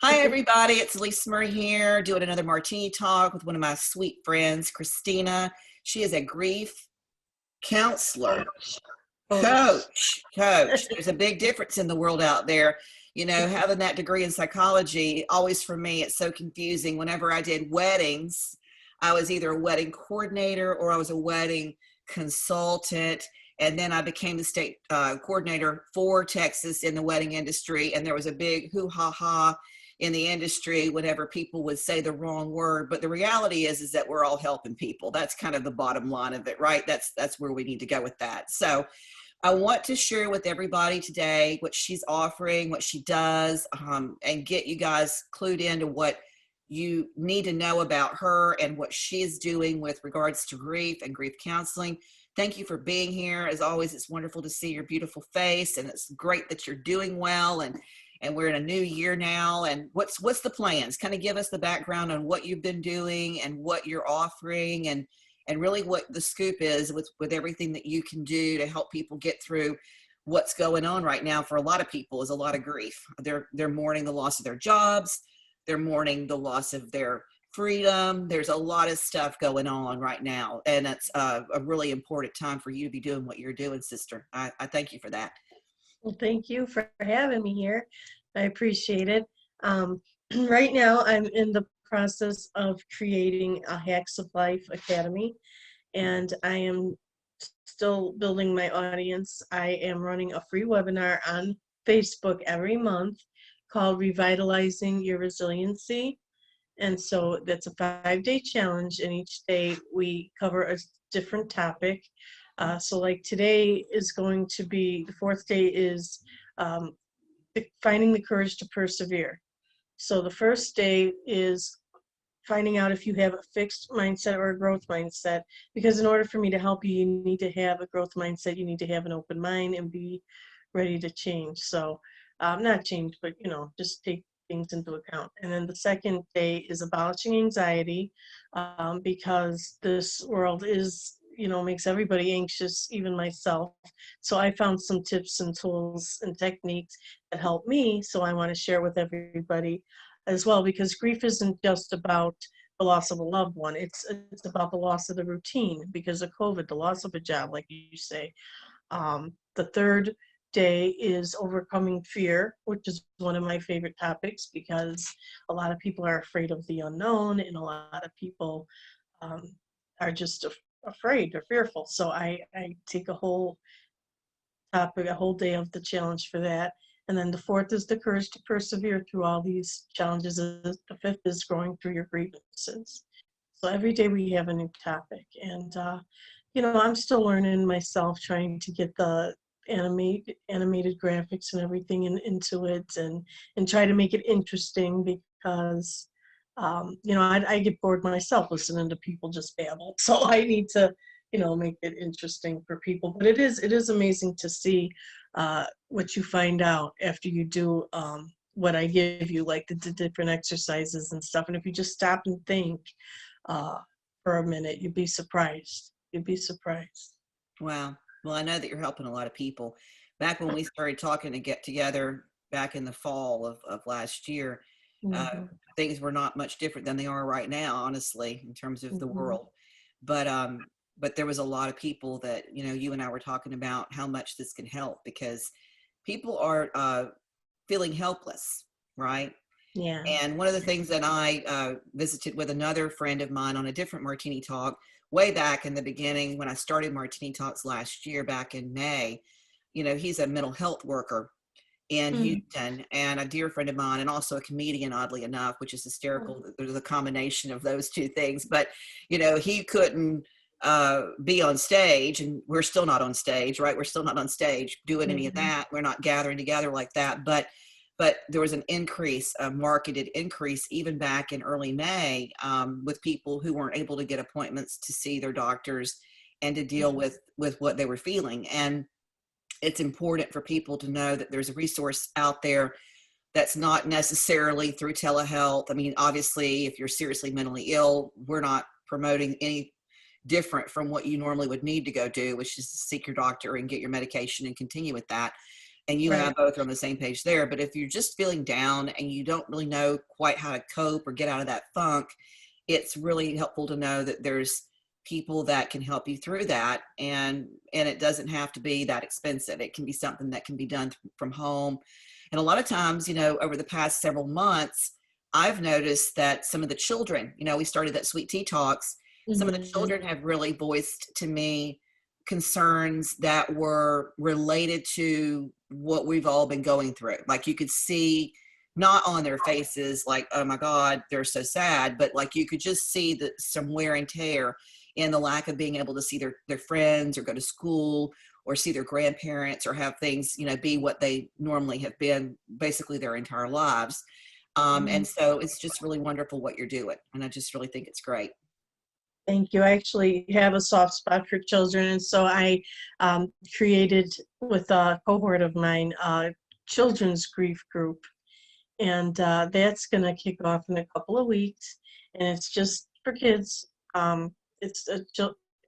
Hi, everybody. It's Lisa Murray here doing another Martini talk with one of my sweet friends, Christina. She is a grief counselor, coach. There's a big difference in the world out there. You know, having that degree in psychology, always for me, it's so confusing. Whenever I did weddings, I was either a wedding coordinator or I was a wedding consultant. And then I became the state coordinator for Texas in the wedding industry. And there was a big hoo-ha-ha in the industry whenever people would say the wrong word. But the reality is that we're all helping people. That's kind of the bottom line of it, right? That's where we need to go with that. So I want to share with everybody today what she's offering, what she does, and get you guys clued into what you need to know about her and what she's doing with regards to grief and grief counseling. Thank you for being here. As always, it's wonderful to see your beautiful face, and it's great that you're doing well. And we're in a new year now. And what's the plans? Kind of give us the background on what you've been doing and what you're offering, and really what the scoop is with everything that you can do to help people get through what's going on right now. For a lot of people is a lot of grief. They're mourning the loss of their jobs. They're mourning the loss of their freedom. There's a lot of stuff going on right now. And it's a really important time for you to be doing what you're doing, sister. I thank you for that. Well, thank you for having me here. I appreciate it. Right now, I'm in the process of creating a Hacks of Life Academy, and I am still building my audience. I am running a free webinar on Facebook every month called Revitalizing Your Resiliency. And so that's a 5-day challenge, and each day we cover a different topic. So like today is going to be, the 4th day is finding the courage to persevere. So the first day is finding out if you have a fixed mindset or a growth mindset, because in order for me to help you, you need to have a growth mindset. You need to have an open mind and be ready to change. So not change, but, just take things into account. And then the second day is abolishing anxiety, because this world is, makes everybody anxious, even myself. So I found some tips and tools and techniques that help me. So I want to share with everybody as well, because grief isn't just about the loss of a loved one. It's about the loss of the routine because of COVID, the loss of a job, like you say. The third day is overcoming fear, which is one of my favorite topics because a lot of people are afraid of the unknown, and a lot of people are just afraid or fearful. So I take a whole topic, a whole day of the challenge for that. And then the 4th is the courage to persevere through all these challenges. The 5th is growing through your grievances. So every day we have a new topic. And, I'm still learning myself, trying to get the animated graphics and everything into it, and try to make it interesting because, I get bored myself listening to people just babble. So I need to, make it interesting for people. But it is amazing to see what you find out after you do what I give you, like the different exercises and stuff. And if you just stop and think for a minute, you'd be surprised. You'd be surprised. Wow. Well, I know that you're helping a lot of people. Back when we started talking to get together back in the fall of last year, Mm-hmm. things were not much different than they are right now, honestly, in terms of the world. But there was a lot of people that, you and I were talking about how much this can help, because people are feeling helpless, right? Yeah. And one of the things that I visited with another friend of mine on a different Martini talk way back in the beginning when I started Martini Talks last year, back in May, he's a mental health worker in Houston and a dear friend of mine, and also a comedian, oddly enough, which is hysterical. There's a combination of those two things. But, he couldn't be on stage, and we're still not on stage, right? We're still not on stage doing any of that. We're not gathering together like that. But there was an increase, a marketed increase, even back in early May, with people who weren't able to get appointments to see their doctors and to deal with what they were feeling. And it's important for people to know that there's a resource out there that's not necessarily through telehealth. I mean, obviously, if you're seriously mentally ill, we're not promoting any different from what you normally would need to go do, which is to seek your doctor and get your medication and continue with that. and you and I Right. both are on the same page there. But if you're just feeling down and you don't really know quite how to cope or get out of that funk, it's really helpful to know that there's people that can help you through that, and it doesn't have to be that expensive. It can be something that can be done from home. And a lot of times, over the past several months, I've noticed that some of the children, we started that Sweet Tea Talks, some of the Hmm. children have really voiced to me concerns that were related to what we've all been going through. Like you could see, not on their faces like, oh my God, they're so sad, but like you could just see that some wear and tear in the lack of being able to see their friends or go to school or see their grandparents or have things, be what they normally have been basically their entire lives. And so it's just really wonderful what you're doing. And I just really think it's great. Thank you. I actually have a soft spot for children, and so I created with a cohort of mine children's grief group, and that's going to kick off in a couple of weeks, and it's just for kids. It's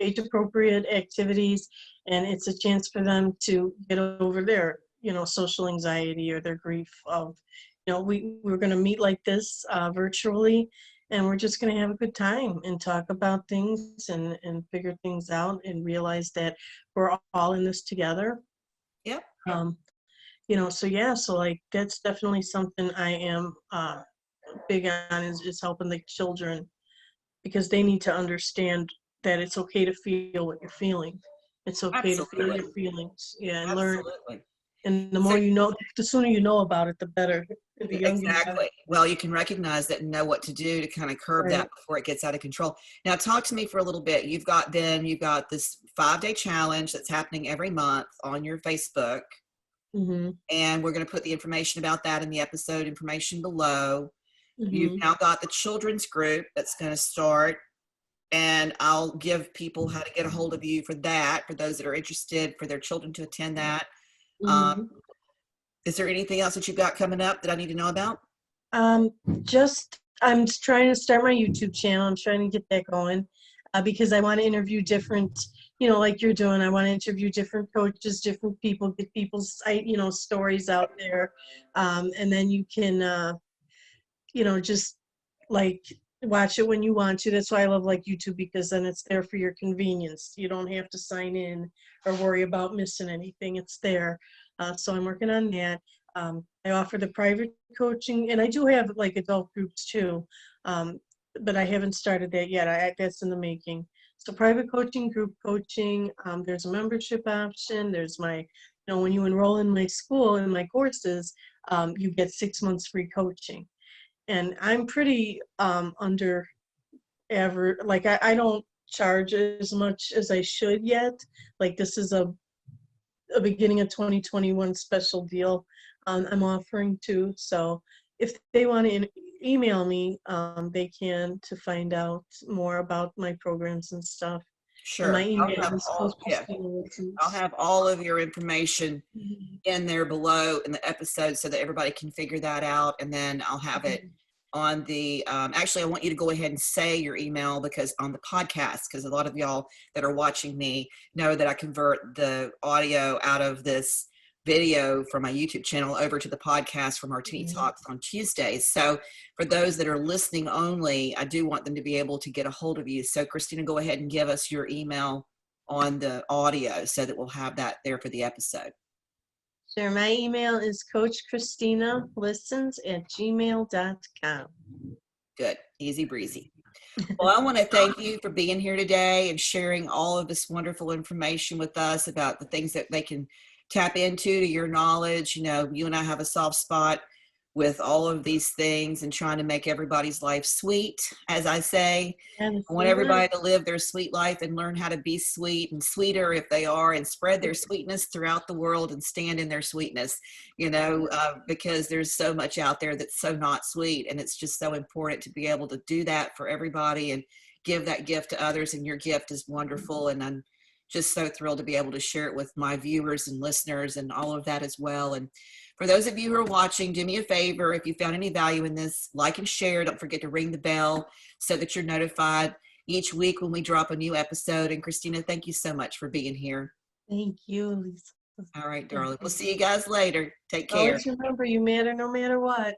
age-appropriate activities, and it's a chance for them to get over their, social anxiety or their grief of, we're going to meet like this virtually, and we're just going to have a good time and talk about things and figure things out and realize that we're all in this together. Yep. Um, so yeah, so like that's definitely something I am big on is helping the children because they need to understand that it's okay to feel what you're feeling. It's okay to feel Absolutely. your feelings, yeah, and learn. Absolutely. And the So more you know, the sooner you know about it, the better. The younger you are. exactly. Well, you can recognize that and know what to do to kind of curb Right. that before it gets out of control. Now, talk to me for a little bit. You've got this 5-day challenge that's happening every month on your Facebook, Mm-hmm. and we're going to put the information about that in the episode information below. You've Mm-hmm. now got the children's group that's going to start, and I'll give people how to get a hold of you for that, for those that are interested, for their children to attend that. Um, Mm-hmm. is there anything else that you've got coming up that I need to know about? Um, just I'm just trying to start my YouTube channel. I'm trying to get that going because I want to interview different, like you're doing. I want to interview different coaches, different people, get people's, stories out there, and then you can, just like watch it when you want to. That's why I love like YouTube because then it's there for your convenience. You don't have to sign in or worry about missing anything. It's there. So I'm working on that. I offer the private coaching, and I do have like adult groups too, but I haven't started that yet. That's in the making. So private coaching, group coaching. There's a membership option. There's my, when you enroll in my school in my courses, you get 6 months free coaching, and I'm pretty under average. Like I don't charge as much as I should yet. Like this is a beginning of 2021 special deal I'm offering too. So if they want to email me, they can to find out more about my programs and stuff. And my Sure. email is Yeah, coachcristina.listens. I'll have all of your information in there below in the episode so that everybody can figure that out. And then I'll have it on the, actually, I want you to go ahead and say your email because on the podcast, because a lot of y'all that are watching me know that I convert the audio out of this video from my YouTube channel over to the podcast for Martini Talks on Tuesdays. So for those that are listening only, I do want them to be able to get a hold of you. So Christina, go ahead and give us your email on the audio so that we'll have that there for the episode. Sure. My email is coachcristinalistens@gmail.com. Good. Easy breezy. Well, I want to thank you for being here today and sharing all of this wonderful information with us about the things that they can tap into to your knowledge. You and I have a soft spot with all of these things and trying to make everybody's life sweet, as I say. And I want everybody to live their sweet life and learn how to be sweet and sweeter if they are, and spread their sweetness throughout the world and stand in their sweetness, because there's so much out there that's so not sweet. And it's just so important to be able to do that for everybody and give that gift to others. And your gift is wonderful. And I'm just so thrilled to be able to share it with my viewers and listeners and all of that as well. And for those of you who are watching, do me a favor. If you found any value in this, like and share. Don't forget to ring the bell so that you're notified each week when we drop a new episode. And Christina, thank you so much for being here. thank you, Lisa. All right, darling. We'll see you guys later. Take care. Always remember, you matter no matter what.